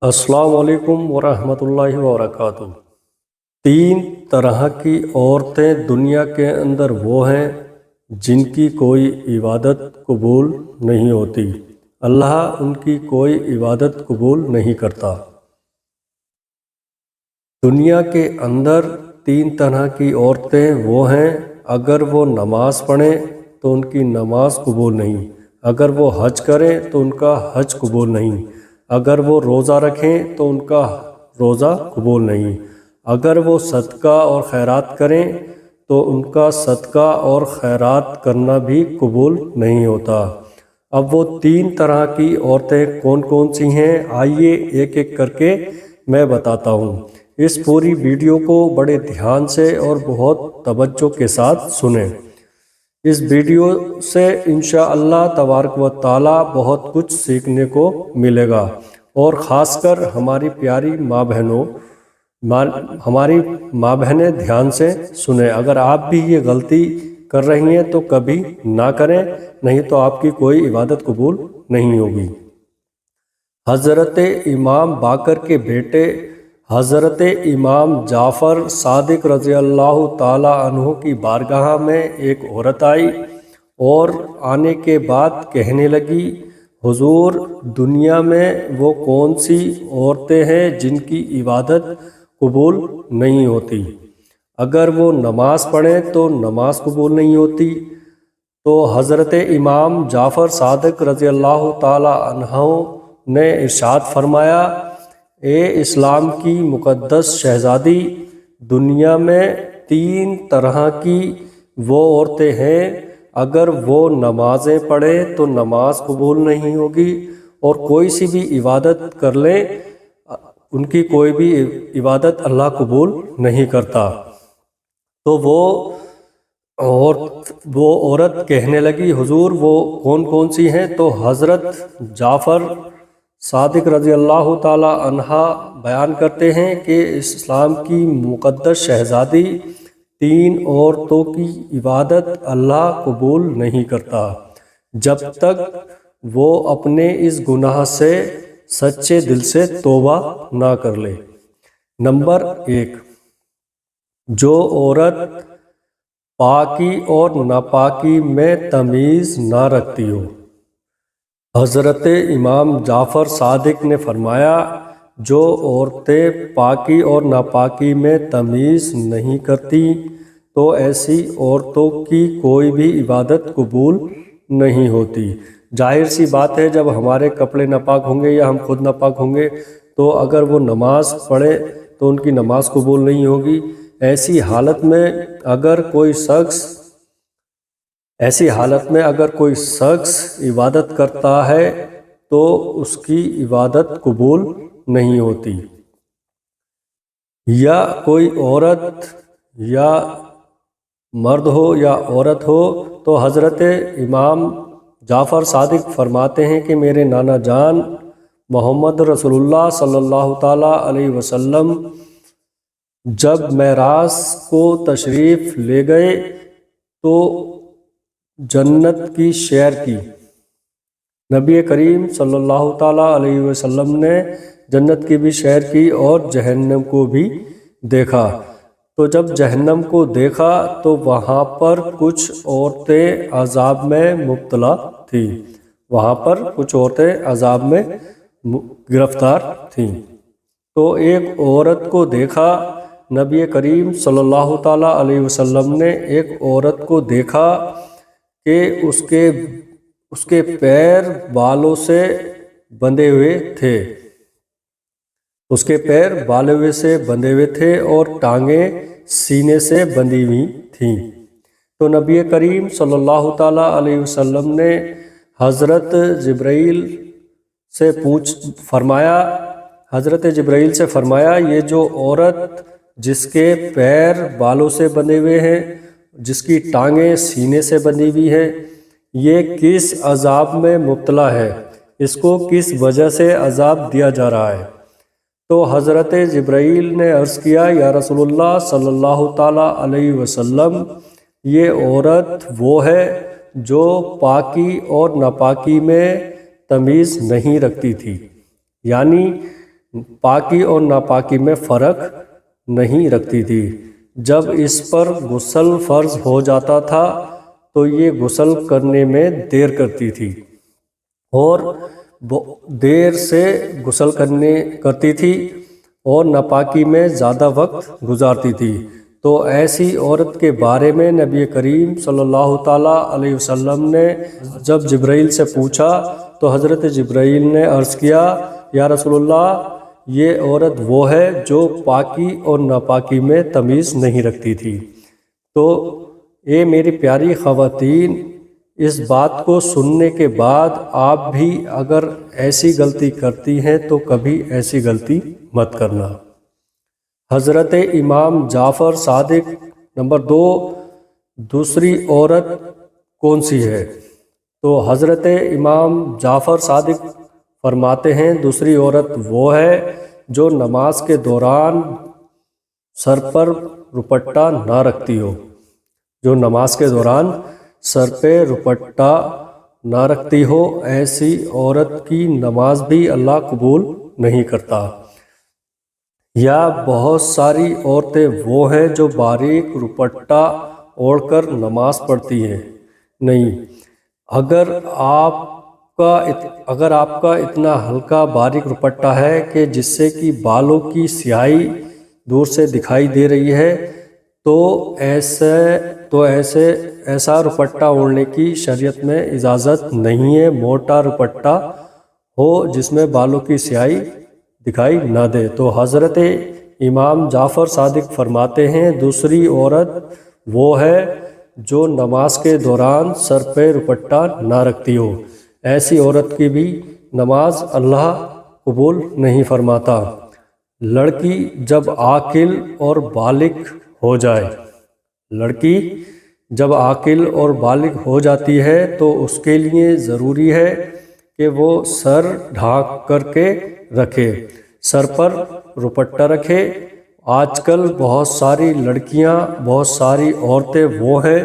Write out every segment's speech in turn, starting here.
السلام علیکم ورحمۃ اللہ وبرکاتہ۔ تین طرح کی عورتیں دنیا کے اندر وہ ہیں جن کی کوئی عبادت قبول نہیں ہوتی، اللہ ان کی کوئی عبادت قبول نہیں کرتا۔ دنیا کے اندر تین طرح کی عورتیں وہ ہیں، اگر وہ نماز پڑھیں تو ان کی نماز قبول نہیں، اگر وہ حج کریں تو ان کا حج قبول نہیں، اگر وہ روزہ رکھیں تو ان کا روزہ قبول نہیں، اگر وہ صدقہ اور خیرات کریں تو ان کا صدقہ اور خیرات کرنا بھی قبول نہیں ہوتا۔ اب وہ تین طرح کی عورتیں کون کون سی ہیں، آئیے ایک ایک کر کے میں بتاتا ہوں۔ اس پوری ویڈیو کو بڑے دھیان سے اور بہت توجہ کے ساتھ سنیں۔ اس ویڈیو سے انشاءاللہ تبارک و تعالی بہت کچھ سیکھنے کو ملے گا، اور خاص کر ہماری پیاری ہماری ماں بہنیں دھیان سے سنیں۔ اگر آپ بھی یہ غلطی کر رہی ہیں تو کبھی نہ کریں، نہیں تو آپ کی کوئی عبادت قبول نہیں ہوگی۔ حضرت امام باقر کے بیٹے حضرت امام جعفر صادق رضی اللہ تعالی عنہ کی بارگاہ میں ایک عورت آئی اور آنے کے بعد کہنے لگی، حضور، دنیا میں وہ کون سی عورتیں ہیں جن کی عبادت قبول نہیں ہوتی؟ اگر وہ نماز پڑھیں تو نماز قبول نہیں ہوتی۔ تو حضرت امام جعفر صادق رضی اللہ تعالی عنہ نے ارشاد فرمایا، اے اسلام کی مقدس شہزادی، دنیا میں تین طرح کی وہ عورتیں ہیں، اگر وہ نمازیں پڑھیں تو نماز قبول نہیں ہوگی، اور کوئی سی بھی عبادت کر لیں ان کی کوئی بھی عبادت اللہ قبول نہیں کرتا۔ تو وہ عورت کہنے لگی، حضور وہ کون کون سی ہیں؟ تو حضرت جعفر صادق رضی اللہ تعالی عنہ بیان کرتے ہیں کہ اسلام کی مقدس شہزادی، تین عورتوں کی عبادت اللہ قبول نہیں کرتا جب تک وہ اپنے اس گناہ سے سچے دل سے توبہ نہ کر لے۔ نمبر 1، جو عورت پاکی اور ناپاکی میں تمیز نہ رکھتی ہو۔ حضرت امام جعفر صادق نے فرمایا، جو عورتیں پاکی اور ناپاکی میں تمیز نہیں کرتی تو ایسی عورتوں کی کوئی بھی عبادت قبول نہیں ہوتی۔ ظاہر سی بات ہے، جب ہمارے کپڑے ناپاک ہوں گے یا ہم خود ناپاک ہوں گے تو اگر وہ نماز پڑھے تو ان کی نماز قبول نہیں ہوگی۔ ایسی حالت میں اگر کوئی شخص عبادت کرتا ہے تو اس کی عبادت قبول نہیں ہوتی۔ یا کوئی عورت یا مرد ہو یا عورت ہو، تو حضرت امام جعفر صادق فرماتے ہیں کہ میرے نانا جان محمد رسول اللہ صلی اللہ تعالی علیہ وسلم جب معراج کو تشریف لے گئے تو جنت کی سیر کی۔ نبی کریم صلی اللہ تعالیٰ علیہ وسلم نے جنت کی بھی سیر کی اور جہنم کو بھی دیکھا۔ تو جب جہنم کو دیکھا تو وہاں پر کچھ عورتیں عذاب میں مبتلا تھیں، وہاں پر کچھ عورتیں عذاب میں گرفتار تھیں۔ تو ایک عورت کو دیکھا، نبی کریم صلی اللہ تعالیٰ علیہ وسلم نے ایک عورت کو دیکھا کہ اس کے پیر بالوں سے بندھے ہوئے تھے، اس کے پیر بالوں سے بندھے ہوئے تھے اور ٹانگیں سینے سے بندھی ہوئی تھیں۔ تو نبی کریم صلی اللہ تعالیٰ علیہ وسلم نے حضرت جبرائیل سے فرمایا، یہ جو عورت جس کے پیر بالوں سے بندھے ہوئے ہیں، جس کی ٹانگیں سینے سے بندھی ہوئی ہیں، یہ کس عذاب میں مبتلا ہے؟ اس کو کس وجہ سے عذاب دیا جا رہا ہے؟ تو حضرت جبرائیل نے عرض کیا، یا رسول اللہ صلی اللہ تعالیٰ علیہ وسلم، یہ عورت وہ ہے جو پاکی اور ناپاکی میں تمیز نہیں رکھتی تھی، یعنی پاکی اور ناپاکی میں فرق نہیں رکھتی تھی۔ جب اس پر غسل فرض ہو جاتا تھا تو یہ غسل کرنے میں دیر کرتی تھی اور دیر سے غسل کرتی تھی اور ناپاکی میں زیادہ وقت گزارتی تھی۔ تو ایسی عورت کے بارے میں نبی کریم صلی اللہ تعالیٰ علیہ وسلم نے جب جبرائیل سے پوچھا تو حضرت جبرائیل نے عرض کیا، یا رسول اللہ، یہ عورت وہ ہے جو پاکی اور ناپاکی میں تمیز نہیں رکھتی تھی۔ تو اے میری پیاری خواتین، اس بات کو سننے کے بعد آپ بھی اگر ایسی غلطی کرتی ہیں تو کبھی ایسی غلطی مت کرنا۔ حضرت امام جعفر صادق۔ نمبر 2، دوسری عورت کون سی ہے؟ تو حضرت امام جعفر صادق فرماتے ہیں، دوسری عورت وہ ہے جو نماز کے دوران سر پر دوپٹہ نہ رکھتی ہو، جو نماز کے دوران سر پہ دوپٹہ نہ رکھتی ہو، ایسی عورت کی نماز بھی اللہ قبول نہیں کرتا۔ یا بہت ساری عورتیں وہ ہیں جو باریک دوپٹہ اوڑھ کر نماز پڑھتی ہیں۔ نہیں، اگر آپ کا اتنا ہلکا باریک دوپٹہ ہے کہ جس سے کہ بالوں کی سیاہی دور سے دکھائی دے رہی ہے تو ایسا دوپٹہ اوڑھنے کی شریعت میں اجازت نہیں ہے۔ موٹا دوپٹہ ہو جس میں بالوں کی سیاہی دکھائی نہ دے۔ تو حضرت امام جعفر صادق فرماتے ہیں، دوسری عورت وہ ہے جو نماز کے دوران سر پہ دوپٹہ نہ رکھتی ہو، ایسی عورت کی بھی نماز اللہ قبول نہیں فرماتا۔ لڑکی جب عاقل اور بالغ ہو جائے، لڑکی جب عاقل اور بالغ ہو جاتی ہے تو اس کے لیے ضروری ہے کہ وہ سر ڈھانک کر کے رکھے، سر پر دوپٹہ رکھے۔ آج کل بہت ساری لڑکیاں، بہت ساری عورتیں وہ ہیں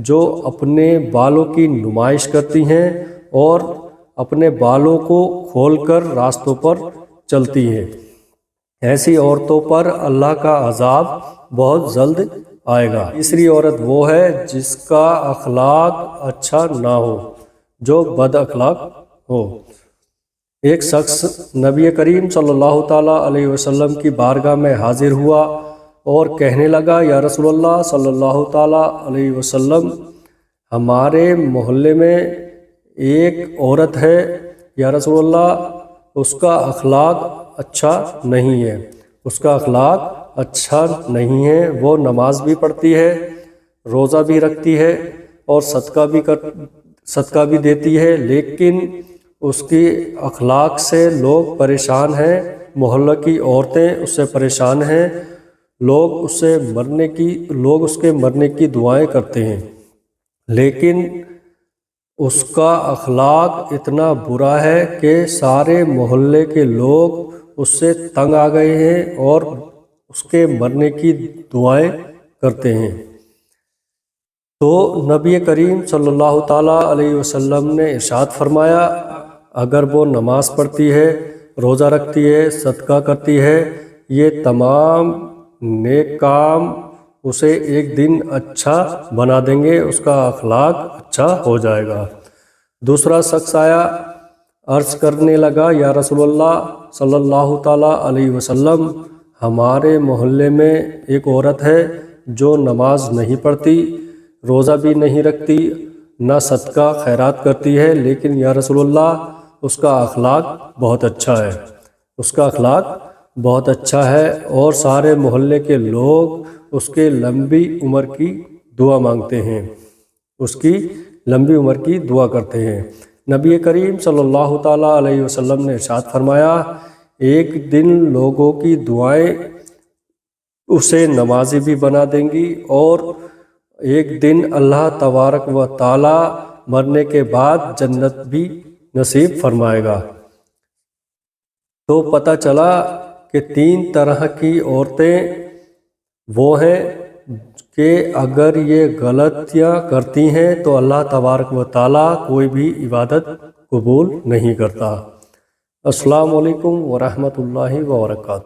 جو اپنے بالوں کی نمائش کرتی ہیں اور اپنے بالوں کو کھول کر راستوں پر چلتی ہیں۔ ایسی عورتوں پر اللہ کا عذاب بہت جلد آئے گا۔ تیسری عورت وہ ہے جس کا اخلاق اچھا نہ ہو، جو بد اخلاق ہو۔ ایک شخص نبی کریم صلی اللہ تعالیٰ علیہ وسلم کی بارگاہ میں حاضر ہوا اور کہنے لگا، یا رسول اللہ صلی اللہ تعالیٰ علیہ وسلم، ہمارے محلے میں ایک عورت ہے، یا رسول اللہ، اس کا اخلاق اچھا نہیں ہے، اس کا اخلاق اچھا نہیں ہے، وہ نماز بھی پڑھتی ہے، روزہ بھی رکھتی ہے اور صدقہ بھی دیتی ہے، لیکن اس کی اخلاق سے لوگ پریشان ہیں، محلہ کی عورتیں اس سے پریشان ہیں، لوگ اس کے مرنے کی دعائیں کرتے ہیں، لیکن اس کا اخلاق اتنا برا ہے کہ سارے محلے کے لوگ اس سے تنگ آ گئے ہیں اور اس کے مرنے کی دعائیں کرتے ہیں۔ تو نبی کریم صلی اللہ تعالیٰ علیہ وسلم نے ارشاد فرمایا، اگر وہ نماز پڑھتی ہے، روزہ رکھتی ہے، صدقہ کرتی ہے، یہ تمام نیک کام اسے ایک دن اچھا بنا دیں گے، اس کا اخلاق اچھا ہو جائے گا۔ دوسرا شخص آیا، عرض کرنے لگا، یا رسول اللہ صلی اللہ تعالیٰ علیہ وسلم، ہمارے محلے میں ایک عورت ہے جو نماز نہیں پڑھتی، روزہ بھی نہیں رکھتی، نہ صدقہ خیرات کرتی ہے، لیکن یا رسول اللہ اس کا اخلاق بہت اچھا ہے، اس کا اخلاق بہت اچھا ہے اور سارے محلے کے لوگ اس کے لمبی عمر کی دعا مانگتے ہیں، اس کی لمبی عمر کی دعا کرتے ہیں۔ نبی کریم صلی اللہ تعالیٰ علیہ وسلم نے ارشاد فرمایا، ایک دن لوگوں کی دعائیں اسے نمازی بھی بنا دیں گی اور ایک دن اللہ تبارک و تعالیٰ مرنے کے بعد جنت بھی نصیب فرمائے گا۔ تو پتہ چلا کہ 3 طرح کی عورتیں وہ ہیں کہ اگر یہ غلطیاں کرتی ہیں تو اللہ تبارک و تعالیٰ کوئی بھی عبادت قبول نہیں کرتا۔ السلام علیکم ورحمۃ اللہ وبرکاتہ۔